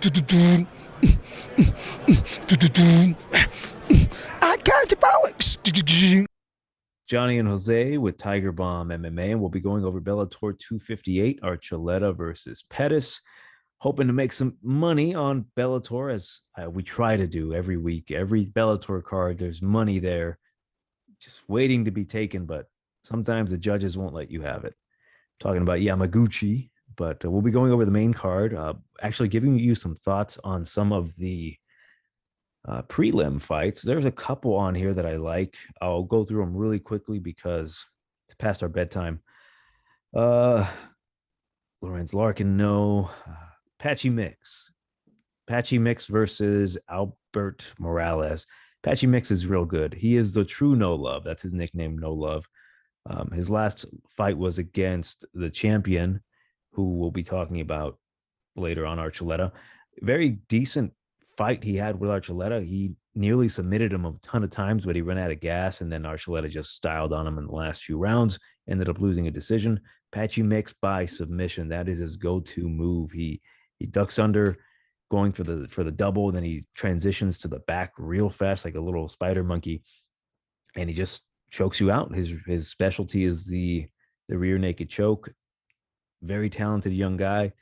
I got the powers. Johnny and Jose with TigerBomb MMA, and we'll be going over Bellator 258, Archuleta versus Pettis. Hoping to make some money on Bellator, as we try to do every week. Every Bellator card, there's money there, just waiting to be taken, but sometimes the judges won't let you have it. Talking about Yamaguchi, but we'll be going over the main card, actually giving you some thoughts on some of the prelim fights. There's a couple on here that I like. I'll go through them really quickly because it's past our bedtime. Lorenzo Larkin, no. Patchy Mix. Patchy Mix versus Albert Morales. Patchy Mix is real good. He is the true No Love. That's his nickname, No Love. His last fight was against the champion, who we'll be talking about later on, Archuleta. Very decent fight he had with Archuleta. He nearly submitted him a ton of times, but he ran out of gas, and then Archuleta just styled on him in the last few rounds, ended up losing a decision. Patchy Mix by submission. That is his go-to move. He ducks under, going for the double, then he transitions to the back real fast, like a little spider monkey, and he just chokes you out. His specialty is the rear naked choke. Very talented young guy.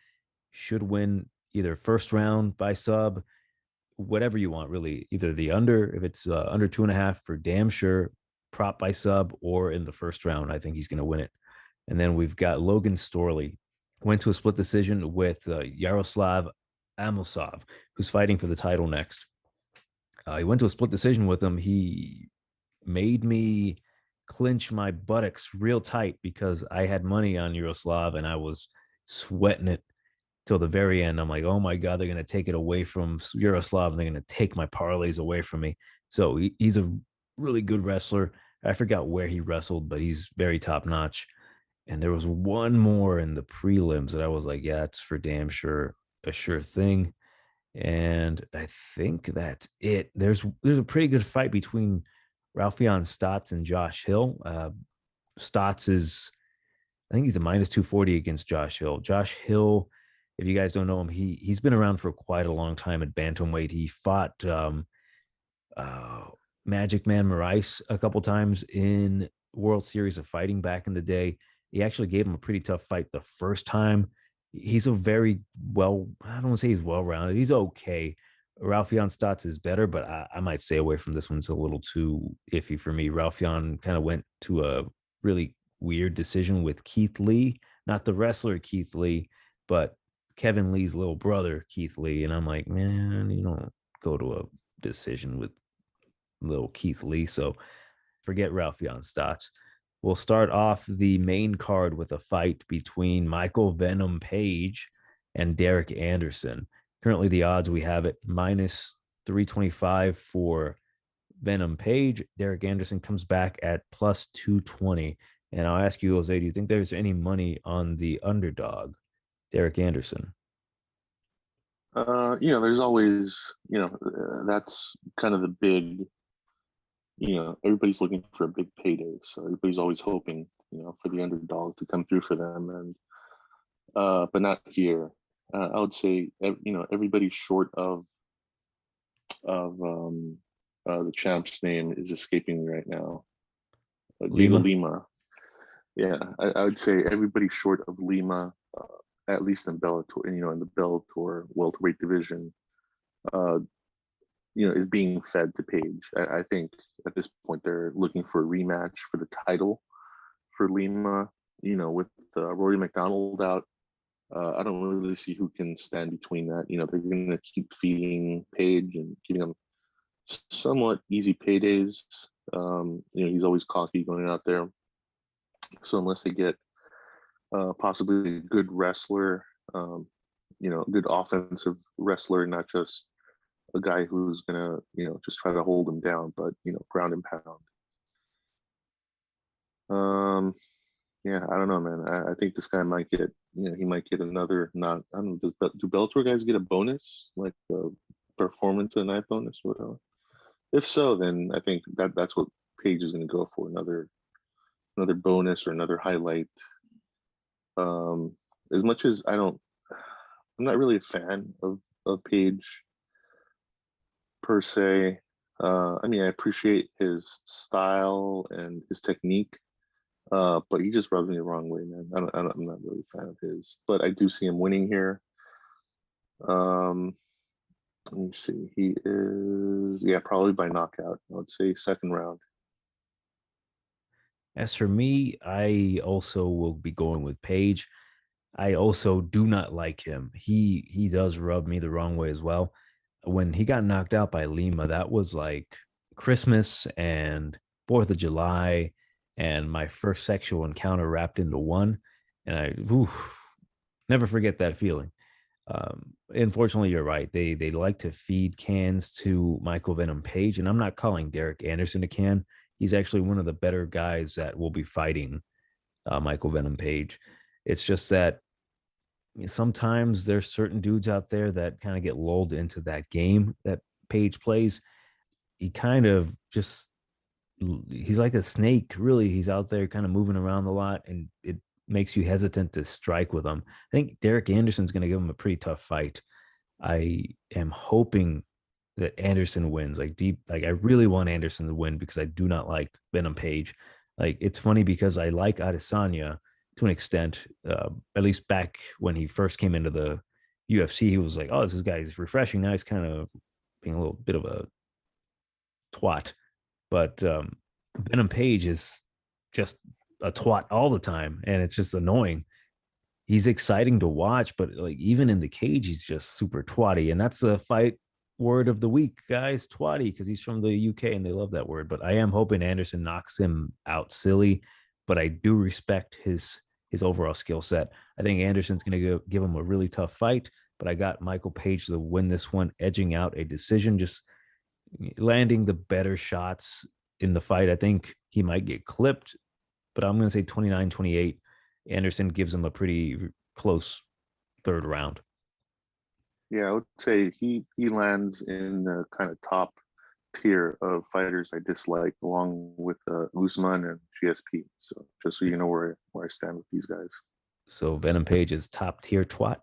Should win either first round by sub, whatever you want, really. Either the under, if it's under 2.5 for damn sure, prop by sub, or in the first round. I think he's going to win it. And then we've got Logan Storley. Went to a split decision with Yaroslav Amalsav, who's fighting for the title next. He went to a split decision with him. He made me clinch my buttocks real tight because I had money on Yaroslav and I was sweating it till the very end. I'm like, oh my God, they're going to take it away from Yaroslav and they're going to take my parlays away from me. So he's a really good wrestler. I forgot where he wrestled, but he's very top notch. And there was one more in the prelims that I was like, yeah, it's for damn sure a sure thing. And I think that's it. There's a pretty good fight between Raufeon Stotts and Josh Hill. Stotts is, I think he's a minus 240 against Josh Hill. Josh Hill, if you guys don't know him, he's been around for quite a long time at bantamweight. He fought Magic Man Moraes a couple times in World Series of Fighting back in the day. He actually gave him a pretty tough fight the first time. He's a very well, I don't want to say he's well-rounded. He's okay. Raufeon Stotts is better, but I might stay away from this one. It's a little too iffy for me. Raufeon kind of went to a really weird decision with Keith Lee, not the wrestler Keith Lee, but Kevin Lee's little brother, Keith Lee. And I'm like, man, you don't go to a decision with little Keith Lee. So forget Raufeon Stotts. We'll start off the main card with a fight between Michael Venom Page and Derek Anderson. Currently, the odds we have it minus 325 for Venom Page. Derek Anderson comes back at plus 220. And I'll ask you, Jose, do you think there's any money on the underdog, Derek Anderson? There's always, that's kind of the big, everybody's looking for a big payday. So everybody's always hoping, for the underdog to come through for them. And, but not here. I would say, everybody short of the champ's name is escaping me right now. Diego Lima. Yeah, I would say everybody short of Lima, at least in Bellator, in the Bellator welterweight division, is being fed to Page. I think at this point they're looking for a rematch for the title for Lima. With Rory McDonald out, I don't really see who can stand between that. They're going to keep feeding Page and giving him somewhat easy paydays. He's always cocky going out there. So unless they get possibly a good wrestler, good offensive wrestler, not just a guy who's gonna, just try to hold him down, but ground and pound. I don't know, man. I think this guy might get, he might get another. Not, I don't know. Do Bellator guys get a bonus, like the performance of the night bonus, or whatever? If so, then I think that's what Page is going to go for, another bonus or another highlight. As much as I'm not really a fan of of Page per se. I mean, I appreciate his style and his technique, but he just rubs me the wrong way, man. I'm not really a fan of his, but I do see him winning here. Let me see. He is, yeah, probably by knockout. I would say second round. As for me, I also will be going with Page. I also do not like him. He does rub me the wrong way as well. When he got knocked out by Lima, that was like Christmas and 4th of July and my first sexual encounter wrapped into one. And I never forget that feeling. Unfortunately, you're right. They like to feed cans to Michael Venom Page, and I'm not calling Derek Anderson a can. He's actually one of the better guys that will be fighting Michael Venom Page. It's just that sometimes there's certain dudes out there that kind of get lulled into that game that Page plays. He kind of just he's like a snake, really. He's out there kind of moving around a lot, and it makes you hesitant to strike with him. I think Derek Anderson's going to give him a pretty tough fight. I am hoping that Anderson wins. Like I really want Anderson to win because I do not like Venom Page. Like it's funny because I like Adesanya to an extent. At least back when he first came into the UFC, he was like, "Oh, this guy is refreshing." Now he's kind of being a little bit of a twat. But Venom Page is just a twat all the time, and it's just annoying. He's exciting to watch, but like even in the cage, he's just super twatty, and that's the fight word of the week, guys. Twatty, because he's from the UK and they love that word. But I am hoping Anderson knocks him out silly, but I do respect his overall skill set. I think Anderson's going to give him a really tough fight, but I got Michael Page to win this one, edging out a decision, just landing the better shots in the fight. I think he might get clipped, but I'm going to say 29-28. Anderson gives him a pretty close third round. Yeah, I would say he lands in the kind of top tier of fighters I dislike, along with Usman and GSP. So just so you know where I stand with these guys. So Venom Page is top tier twat.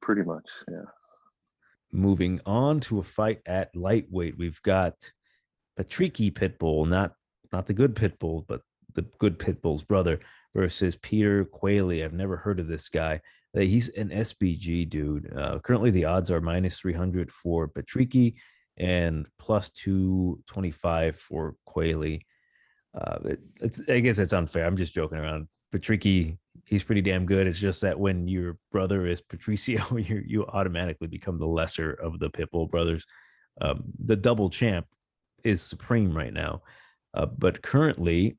Pretty much, yeah. Moving on to a fight at lightweight, we've got Patrcio Pitbull, not the good Pitbull, but the good Pitbull's brother, versus Peter Quily. I've never heard of this guy. He's an SBG dude. Currently, the odds are -300 for Patrcio and +225 for Quily. I guess it's unfair. I'm just joking around. Patrcio, he's pretty damn good. It's just that when your brother is Patricio, you automatically become the lesser of the Pitbull brothers. The double champ is supreme right now. But currently,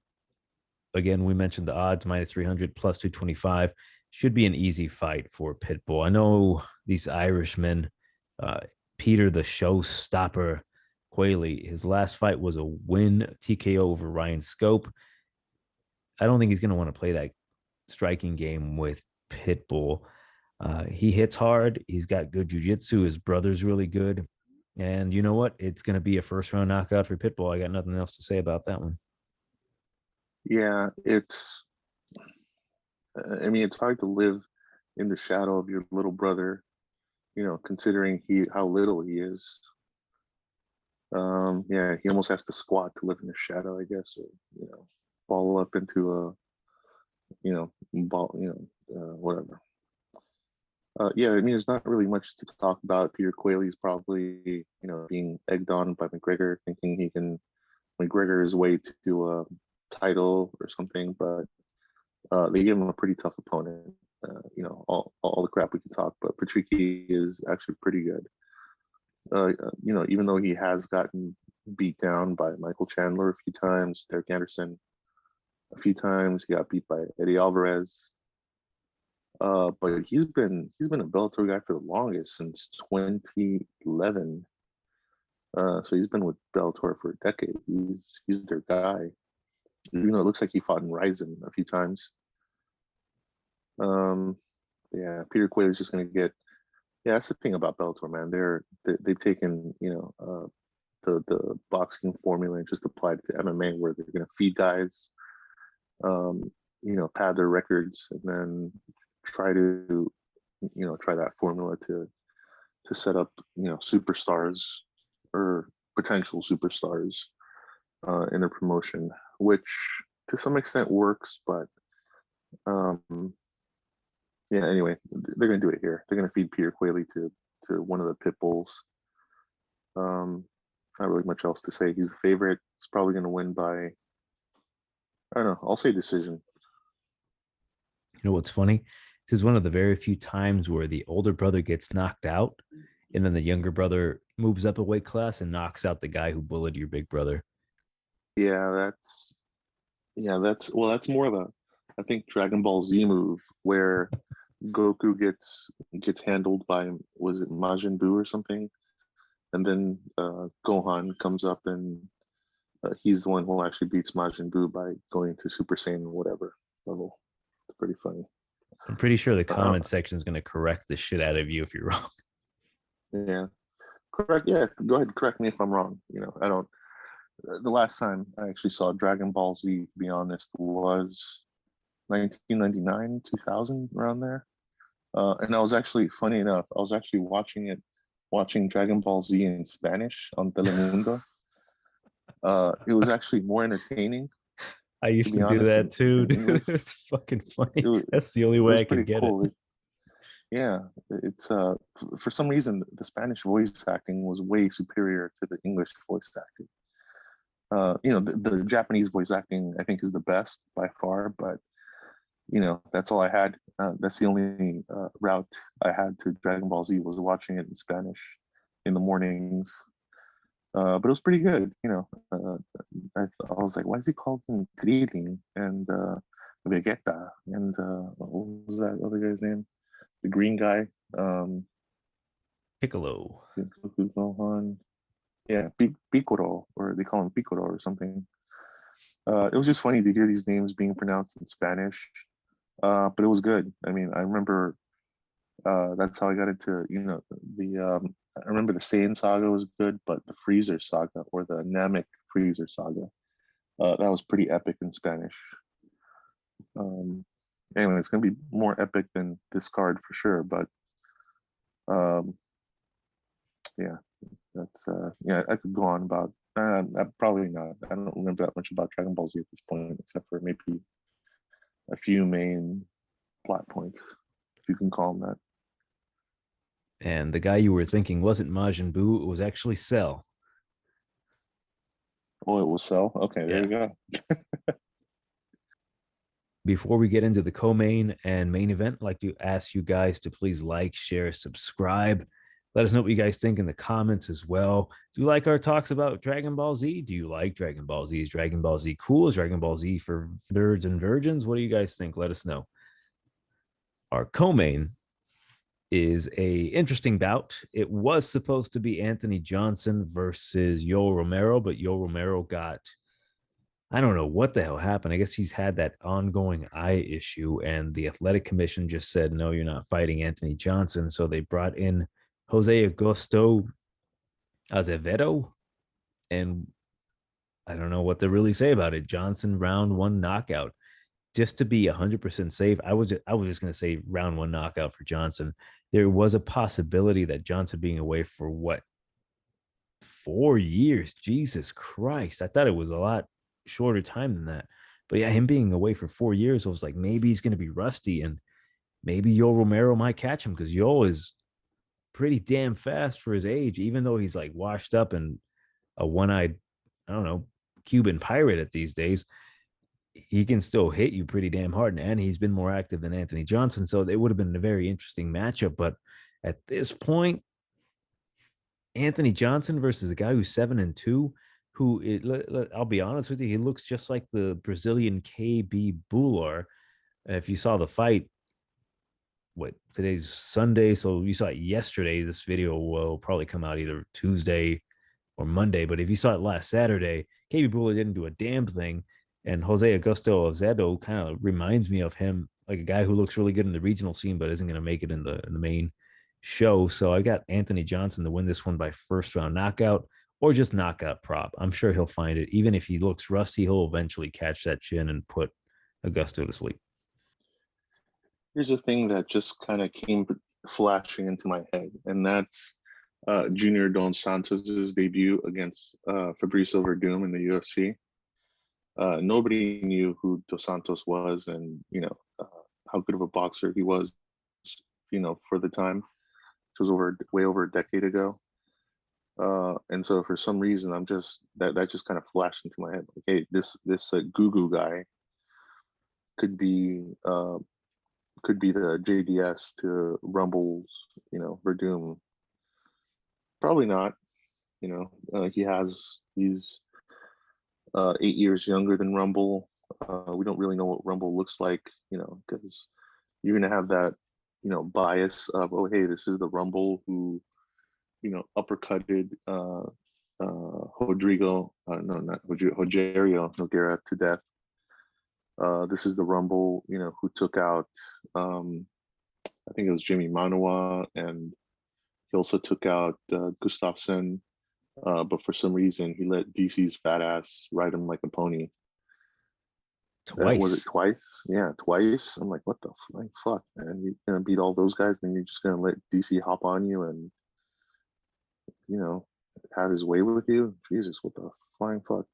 again, we mentioned the odds -300 +225. Should be an easy fight for Pitbull. I know these Irishmen, Peter the Showstopper Quily, his last fight was a win TKO over Ryan Scope. I don't think he's going to want to play that striking game with Pitbull. He hits hard. He's got good jiu-jitsu. His brother's really good. And you know what? It's going to be a first-round knockout for Pitbull. I got nothing else to say about that one. Yeah, it's hard to live in the shadow of your little brother, considering how little he is. Yeah, he almost has to squat to live in the shadow, I guess, or fall up into whatever. Yeah, I mean, there's not really much to talk about. Peter Quayley's probably, being egged on by McGregor, thinking he can McGregor his way to a title or something, but they give him a pretty tough opponent. All the crap we can talk, but Patrcio is actually pretty good. Even though he has gotten beat down by Michael Chandler a few times, Derek Anderson a few times, he got beat by Eddie Alvarez. But he's been a Bellator guy for the longest, since 2011. So he's been with Bellator for a decade. He's their guy. It looks like he fought in Ryzen a few times. Yeah, Peter Quayle is just going to get. Yeah, that's the thing about Bellator, man. They've taken the boxing formula and just applied it to MMA, where they're going to feed guys, pad their records, and then try to try that formula to set up, superstars or potential superstars in a promotion, which to some extent works, but yeah, anyway, they're gonna do it here. They're gonna feed Peter Quily to one of the Pitbulls. Not really much else to say. He's the favorite. He's probably gonna win by, I don't know, I'll say decision. You know what's funny? This is one of the very few times where the older brother gets knocked out, and then the younger brother moves up a weight class and knocks out the guy who bullied your big brother. Yeah, that's more of a, I think, Dragon Ball Z move where Goku gets handled by, was it Majin Buu or something, and then Gohan comes up and he's the one who actually beats Majin Buu by going to Super Saiyan or whatever level. It's pretty funny. I'm pretty sure the comment section is going to correct the shit out of you if you're wrong. Yeah, correct. Yeah, go ahead, correct me if I'm wrong. I don't. The last time I actually saw Dragon Ball Z, to be honest, was 1999, 2000, around there. And I was actually, funny enough, I was actually watching Dragon Ball Z in Spanish on Telemundo. It was actually more entertaining. I used to do that too, dude. It's fucking funny. That's the only way I could get it. Yeah, it's for some reason the Spanish voice acting was way superior to the English voice acting. The Japanese voice acting I think is the best by far, but that's all I had. That's the only route I had to Dragon Ball Z, was watching it in Spanish in the mornings. But it was pretty good. I was like, why is he called him Krillin and Vegeta and what was that other guy's name? The green guy. Piccolo. Gohan. Yeah, Piccolo, or they call him Piccolo or something. It was just funny to hear these names being pronounced in Spanish. But it was good. I mean, I remember that's how I got into, I remember the Saiyan saga was good, but the Freezer saga, or the Namek Freezer saga, that was pretty epic in Spanish. Anyway, it's going to be more epic than this card for sure, but yeah, that's, I could go on about, probably not. I don't remember that much about Dragon Ball Z at this point, except for maybe a few main plot points, if you can call them that. And the guy you were thinking wasn't Majin Buu, it was actually Cell. Oh, it was Cell? Okay, there you go. Before we get into the co-main and main event, I'd like to ask you guys to please like, share, subscribe. Let us know what you guys think in the comments as well. Do you like our talks about Dragon Ball Z? Do you like Dragon Ball Z? Is Dragon Ball Z cool? Is Dragon Ball Z for nerds and virgins? What do you guys think? Let us know. Our co-main is a interesting bout. It was supposed to be Anthony Johnson versus Yoel Romero, but Yoel Romero got, I don't know what the hell happened. I guess he's had that ongoing eye issue, and the athletic commission just said, no, you're not fighting Anthony Johnson. So they brought in Jose Augusto Azevedo, and I don't know what to really say about it. Johnson round 1 knockout. Just to be 100% safe, I was just going to say round 1 knockout for Johnson. There was a possibility that Johnson being away for 4 years. Jesus Christ. I thought it was a lot shorter time than that. But yeah, him being away for 4 years, I was like, maybe he's going to be rusty, and maybe Yoel Romero might catch him, because Yoel is pretty damn fast for his age, even though he's like washed up and a one-eyed, I don't know, Cuban pirate at these days. He can still hit you pretty damn hard, and he's been more active than Anthony Johnson, so it would have been a very interesting matchup. But at this point, Anthony Johnson versus a guy who's 7-2, I'll be honest with you, he looks just like the Brazilian KB Bular. If you saw the fight, today's Sunday, so you saw it yesterday. This video will probably come out either Tuesday or Monday, but if you saw it last Saturday, KB Bular didn't do a damn thing. And Jose Augusto Azevedo kind of reminds me of him, like a guy who looks really good in the regional scene, but isn't going to make it in the main show. So I got Anthony Johnson to win this one by first round knockout, or just knockout prop. I'm sure he'll find it. Even if he looks rusty, he'll eventually catch that chin and put Augusto to sleep. Here's a thing that just kind of came flashing into my head, and that's Junior Dos Santos's debut against Fabricio Verdum in the UFC. Nobody knew who Dos Santos was, and how good of a boxer he was, for the time. It was way over a decade ago. And so for some reason, I'm just that just kind of flashed into my head. Like, hey, this Gugu guy could be the JDS to Rumble's, Verdum. Probably not. He's 8 years younger than Rumble. We don't really know what Rumble looks like, because you're gonna have that, bias of, oh, hey, this is the Rumble who, uppercutted Rogerio Nogueira to death. This is the Rumble, who took out, I think it was Jimmy Manoa, and he also took out Gustafsson. But for some reason, he let DC's fat ass ride him like a pony. Twice. Was it twice? Yeah, twice. I'm like, what the fuck, man? You're gonna beat all those guys, then you're just gonna let DC hop on you and, have his way with you? Jesus, what the flying fuck?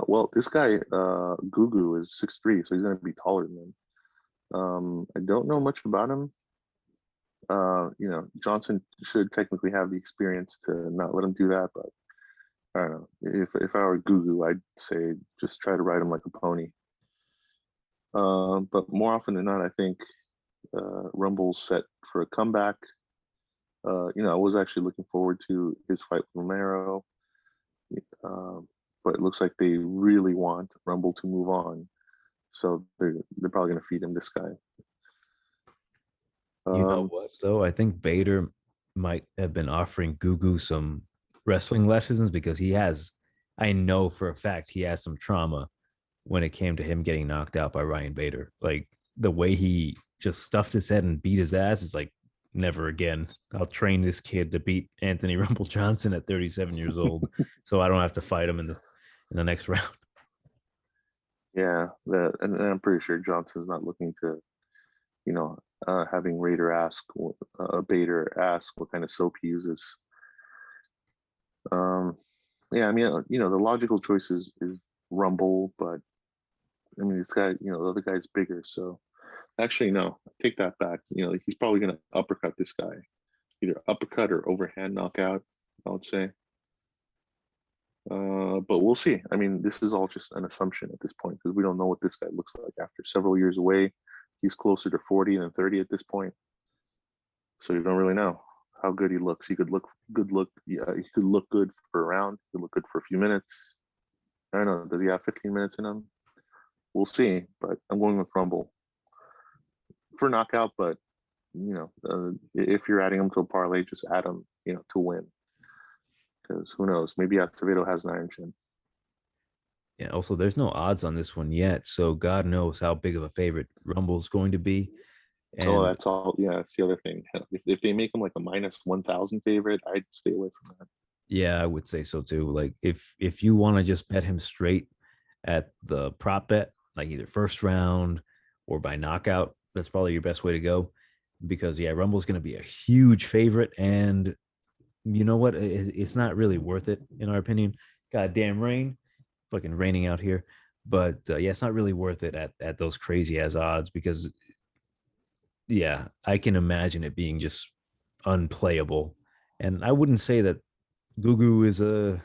Well, this guy, Gugu, is 6'3", so he's gonna be taller than him. I don't know much about him. Johnson should technically have the experience to not let him do that, but I don't know. If I were Gugu, I'd say just try to ride him like a pony. But more often than not, I think Rumble's set for a comeback. I was actually looking forward to his fight with Romero, but it looks like they really want Rumble to move on, so they're probably going to feed him this guy. You know what, though? I think Bader might have been offering Gugu some wrestling lessons, because I know for a fact he has some trauma when it came to him getting knocked out by Ryan Bader. Like, the way he just stuffed his head and beat his ass is like, never again. I'll train this kid to beat Anthony Rumble Johnson at 37 years old, so I don't have to fight him in the next round. Yeah, and I'm pretty sure Johnson's not looking to, having Bader ask what kind of soap he uses. Yeah, I mean, the logical choice is Rumble, but I mean, this guy, the other guy's bigger. So actually, no, take that back. He's probably going to uppercut this guy, either uppercut or overhand knockout, I would say. But we'll see. I mean, this is all just an assumption at this point, because we don't know what this guy looks like after several years away. He's closer to 40 than 30 at this point, so you don't really know how good he looks. He could look good. Yeah, he could look good for a round. He could look good for a few minutes. I don't know. Does he have 15 minutes in him? We'll see. But I'm going with Rumble for knockout. But if you're adding him to a parlay, just add him, to win. Because who knows? Maybe Acevedo has an iron chin. Yeah, also, there's no odds on this one yet, so God knows how big of a favorite Rumble's going to be. And that's all. Yeah, that's the other thing. If they make him like a minus 1,000 favorite, I'd stay away from that. Yeah, I would say so too. Like, if you want to just bet him straight at the prop bet, like either first round or by knockout, that's probably your best way to go. Because Rumble's going to be a huge favorite, and you know what? It's not really worth it, in our opinion. Goddamn rain. Fucking raining out here. But it's not really worth it at those crazy ass odds, because I can imagine it being just unplayable. And I wouldn't say that Gugu is no,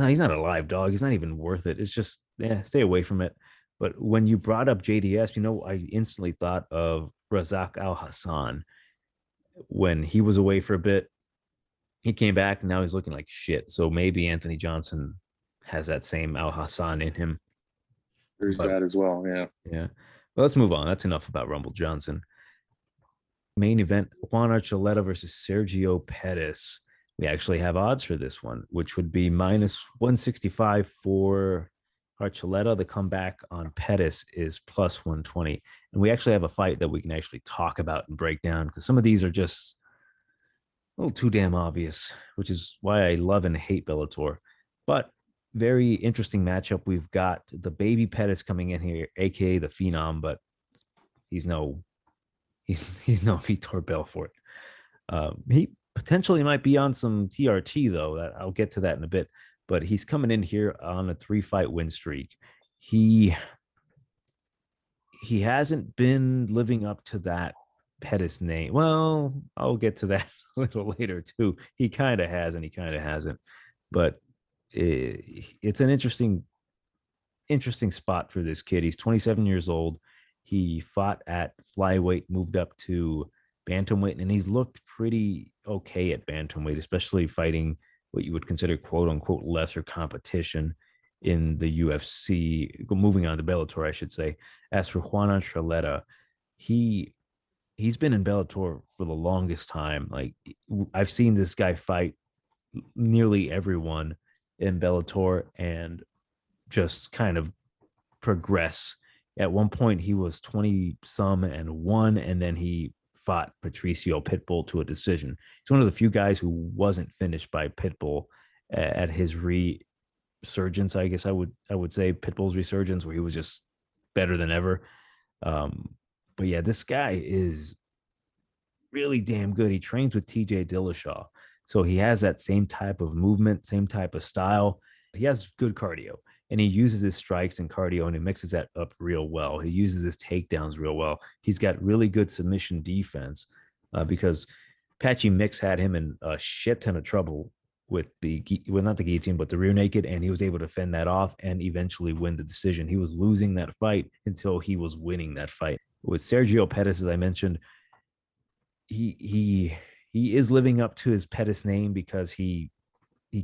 he's not a live dog. He's not even worth it. It's just, stay away from it. But when you brought up JDS, I instantly thought of Razak Al Hassan. When he was away for a bit, he came back, and now he's looking like shit. So maybe Anthony Johnson has that same Al Hassan in him. There's that as well. Yeah. Yeah. Well, let's move on. That's enough about Rumble Johnson. Main event: Juan Archuleta versus Sergio Pettis. We actually have odds for this one, which would be minus 165 for Archuleta. The comeback on Pettis is plus 120. And we actually have a fight that we can actually talk about and break down, because some of these are just a little too damn obvious, which is why I love and hate Bellator. But very interesting matchup. We've got the baby Pettis coming in here, aka the Phenom, but he's no He's no Vitor Belfort. He potentially might be on some TRT though. I'll get to that in a bit. But he's coming in here on a 3-fight win streak. He hasn't been living up to that Pettis name. Well, I'll get to that a little later too. He kind of has and he kind of hasn't. But it's an interesting spot for this kid. He's 27 years old. He fought at flyweight, moved up to bantamweight, and he's looked pretty okay at bantamweight, especially fighting what you would consider quote unquote lesser competition in the UFC. Moving on to Bellator, I should say. As for Juan Archuleta, he's been in Bellator for the longest time. Like I've seen this guy fight nearly everyone in Bellator and just kind of progress. At one point, he was 20 some and one, and then he fought Patrcio Pitbull to a decision. He's one of the few guys who wasn't finished by Pitbull at his resurgence. I guess I would say Pitbull's resurgence, where he was just better than ever. But yeah, this guy is really damn good. He trains with TJ Dillashaw, so he has that same type of movement, same type of style. He has good cardio, and he uses his strikes and cardio, and he mixes that up real well. He uses his takedowns real well. He's got really good submission defense because Patchy Mix had him in a shit ton of trouble with not the guillotine, but the rear naked, and he was able to fend that off and eventually win the decision. He was losing that fight until he was winning that fight. With Sergio Pettis, as I mentioned, he is living up to his Pettis name because he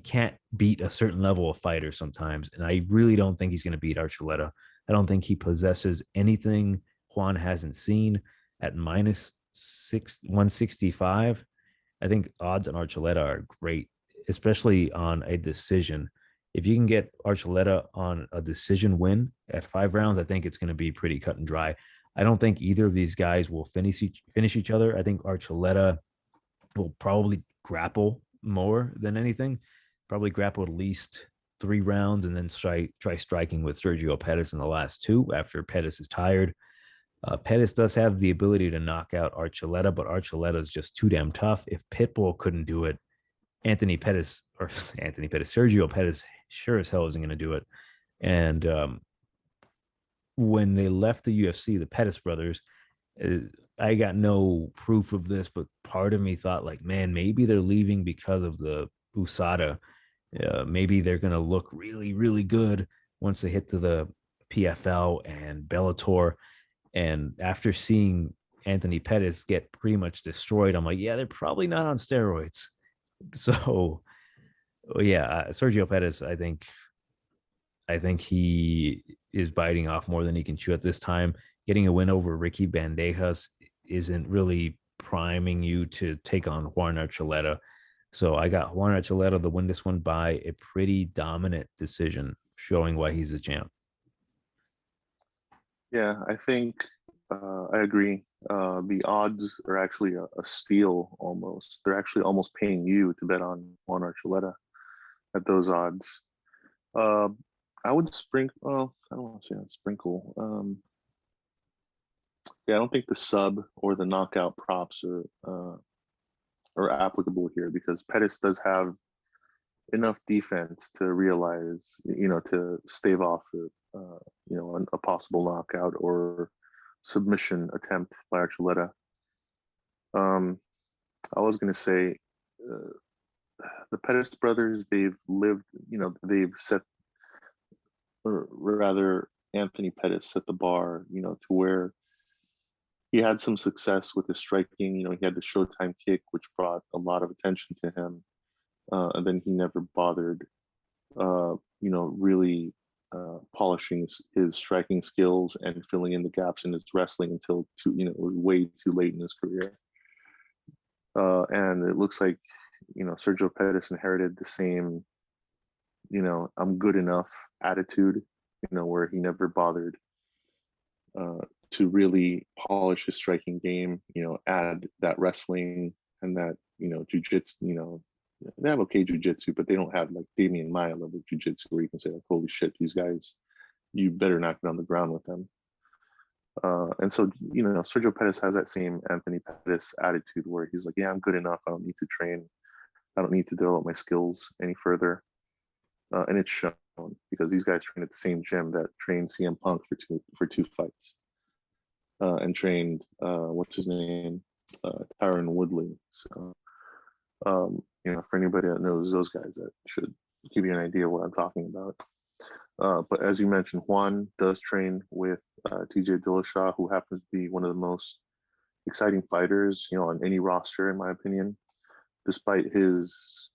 can't beat a certain level of fighter sometimes. And I really don't think he's going to beat Archuleta. I don't think he possesses anything Juan hasn't seen at minus 165. I think odds on Archuleta are great, especially on a decision. If you can get Archuleta on a decision win at 5 rounds, I think it's going to be pretty cut and dry. I don't think either of these guys will finish each other. I think Archuleta will probably grapple more than anything. Probably grapple at least 3 rounds and then try striking with Sergio Pettis in the last 2 after Pettis is tired. Pettis does have the ability to knock out Archuleta, but Archuleta is just too damn tough. If Pitbull couldn't do it, Sergio Pettis sure as hell isn't going to do it. And when they left the UFC, the Pettis brothers, I got no proof of this, but part of me thought like, man, maybe they're leaving because of the USADA. Maybe they're going to look really, really good once they hit to the PFL and Bellator. And after seeing Anthony Pettis get pretty much destroyed, I'm like, yeah, they're probably not on steroids. So, yeah, Sergio Pettis, I think he is biting off more than he can chew at this time. Getting a win over Ricky Bandejas isn't really priming you to take on Juan Archuleta. So I got Juan Archuleta to win this one by a pretty dominant decision, showing why he's a champ. Yeah, I think I agree. The odds are actually a steal almost. They're actually almost paying you to bet on Juan Archuleta at those odds. I would sprinkle. Well, I don't want to say that sprinkle. Yeah, I don't think the sub or the knockout props are applicable here because Pettis does have enough defense to realize, to stave off, a possible knockout or submission attempt by Archuleta. I was going to say the Pettis brothers, they've set, or rather Anthony Pettis set the bar, to where he had some success with his striking. He had the Showtime kick, which brought a lot of attention to him. And then he never bothered, really polishing his striking skills and filling in the gaps in his wrestling until way too late in his career. And it looks like, Sergio Pettis inherited the same, I'm good enough attitude, where he never bothered to really polish his striking game, add that wrestling and that, jujitsu, they have okay jujitsu, but they don't have like Damian Maya level jujitsu where you can say like, holy shit, these guys, you better knock it on the ground with them. And so, Sergio Pettis has that same Anthony Pettis attitude where he's like, yeah, I'm good enough. I don't need to train. I don't need to develop my skills any further. And it's shown because these guys train at the same gym that trained CM Punk for two fights, and trained what's his name, Tyron Woodley. So, for anybody that knows those guys, that should give you an idea of what I'm talking about. But as you mentioned, Juan does train with TJ Dillashaw, who happens to be one of the most exciting fighters, on any roster, in my opinion, despite his,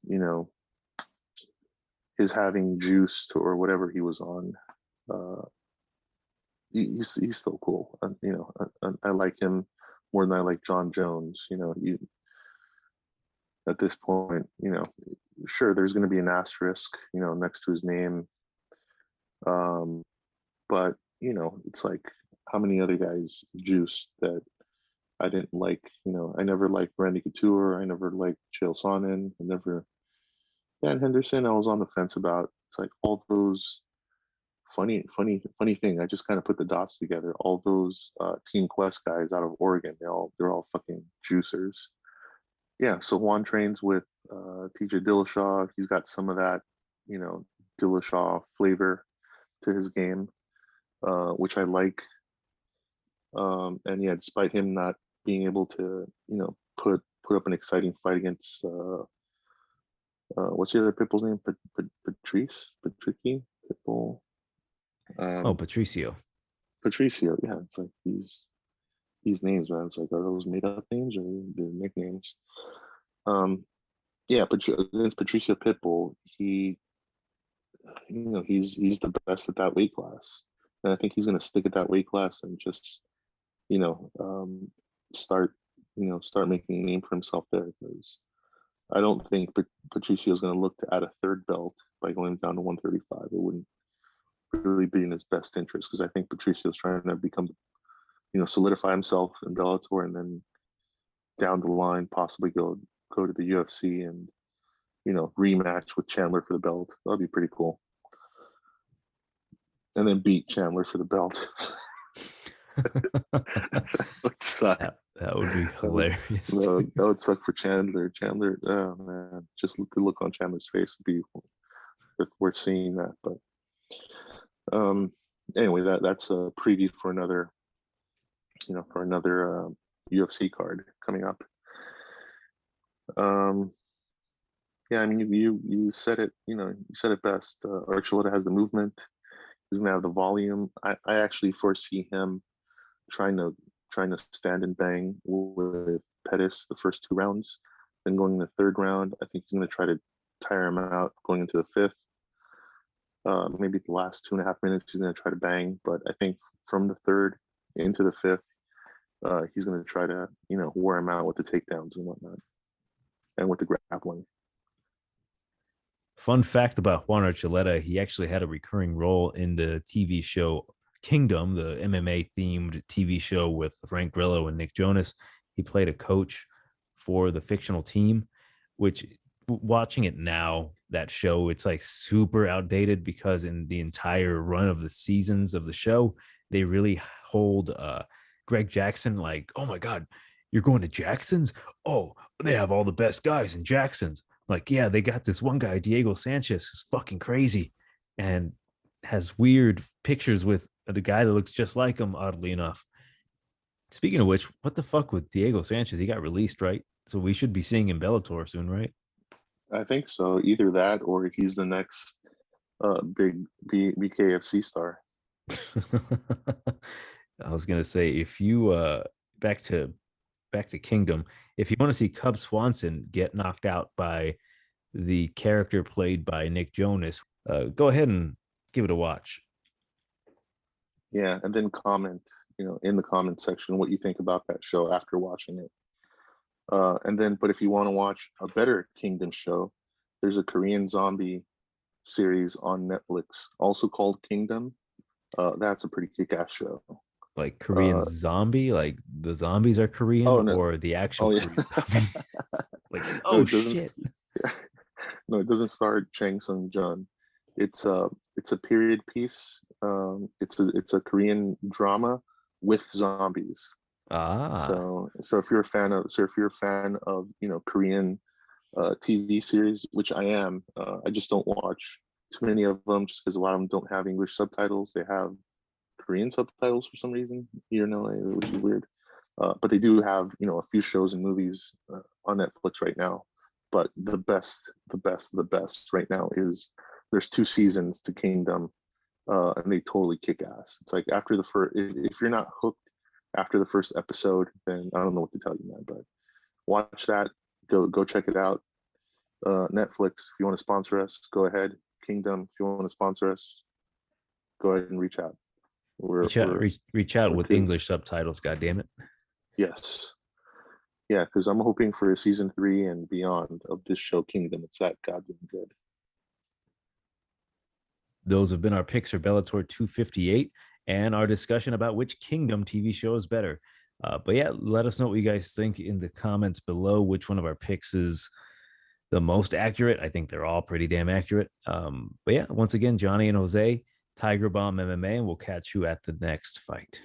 his having juiced or whatever he was on. He's still cool. I like him more than I like John Jones. At this point, sure, there's going to be an asterisk, next to his name. But it's like, how many other guys juiced that I didn't like? I never liked Randy Couture. I never liked Chael Sonnen. Dan Henderson, I was on the fence about. It's like all those funny thing. I just kind of put the dots together. All those Team Quest guys out of Oregon, they're all fucking juicers. Yeah, so Juan trains with TJ Dillashaw. He's got some of that, Dillashaw flavor to his game, which I like. And yeah, despite him not being able to, put up an exciting fight against what's the other Pitbull's name? Patrice? Pitbull. Patrcio. Patrcio, yeah. It's like these names, man. It's like, are those made up names or the nicknames? Yeah, against Patricio Pitbull, he's the best at that weight class. And I think he's gonna stick at that weight class and just, start making a name for himself there, because I don't think Patricio is going to look to add a third belt by going down to 135. It wouldn't really be in his best interest, because I think Patricio is trying to become, solidify himself in Bellator, and then down the line possibly go to the UFC and, rematch with Chandler for the belt. That'd be pretty cool. And then beat Chandler for the belt. That would be hilarious. That would suck for Chandler. Oh man, just the look on Chandler's face would be worth seeing that. But anyway, that's a preview for another, UFC card coming up. Yeah, I mean, you said it. You said it best. Archuleta has the movement. He's gonna have the volume. I actually foresee him trying to stand and bang with Pettis the first two rounds. Then going in the third round, I think he's going to try to tire him out going into the fifth. Maybe the last 2.5 minutes he's going to try to bang, but I think from the third into the fifth, he's going to try to wear him out with the takedowns and whatnot, and with the grappling. Fun fact about Juan Archuleta: he actually had a recurring role in the TV show Kingdom, the MMA themed TV show with Frank Grillo and Nick Jonas. He played a coach for the fictional team, which, watching it now, that show, it's like super outdated, because in the entire run of the seasons of the show, they really hold Greg Jackson like, oh my God, you're going to Jackson's? Oh, they have all the best guys in Jackson's. Like, yeah, they got this one guy, Diego Sanchez, who's fucking crazy and has weird pictures with a guy that looks just like him, oddly enough. Speaking of which, what the fuck with Diego Sanchez? He got released, right? So we should be seeing him Bellator soon, right? I think so. Either that, or he's the next big BKFC star. I was gonna say, if you back to Kingdom, if you want to see Cub Swanson get knocked out by the character played by Nick Jonas, go ahead and give it a watch. Yeah, and then comment, in the comment section what you think about that show after watching it. But if you want to watch a better Kingdom show, there's a Korean zombie series on Netflix, also called Kingdom. That's a pretty kick-ass show. Like Korean zombie, like the zombies are Korean, or the actual Korean zombie? Like, oh shit. No, it doesn't star Chang Sung-jun. It's a period piece. It's a Korean drama with zombies. So if you're a fan of Korean TV series, which I am, I just don't watch too many of them just because a lot of them don't have English subtitles. They have Korean subtitles for some reason here in LA, which is weird. But they do have a few shows and movies on Netflix right now. But the best right now is there's 2 seasons to Kingdom, and they totally kick ass. It's like after the first, if you're not hooked after the first episode, then I don't know what to tell you, man. But watch that. Go check it out. Netflix, if you want to sponsor us, go ahead. Kingdom, if you want to sponsor us, go ahead and reach out. Reach out with English subtitles. God damn it. Yes. Yeah, because I'm hoping for a season 3 and beyond of this show, Kingdom. It's that goddamn good. Those have been our picks for Bellator 258 and our discussion about which Kingdom TV show is better. But yeah, let us know what you guys think in the comments below. Which one of our picks is the most accurate? I think they're all pretty damn accurate. But yeah, once again, Johnny and Jose, TigerBomb MMA, and we'll catch you at the next fight.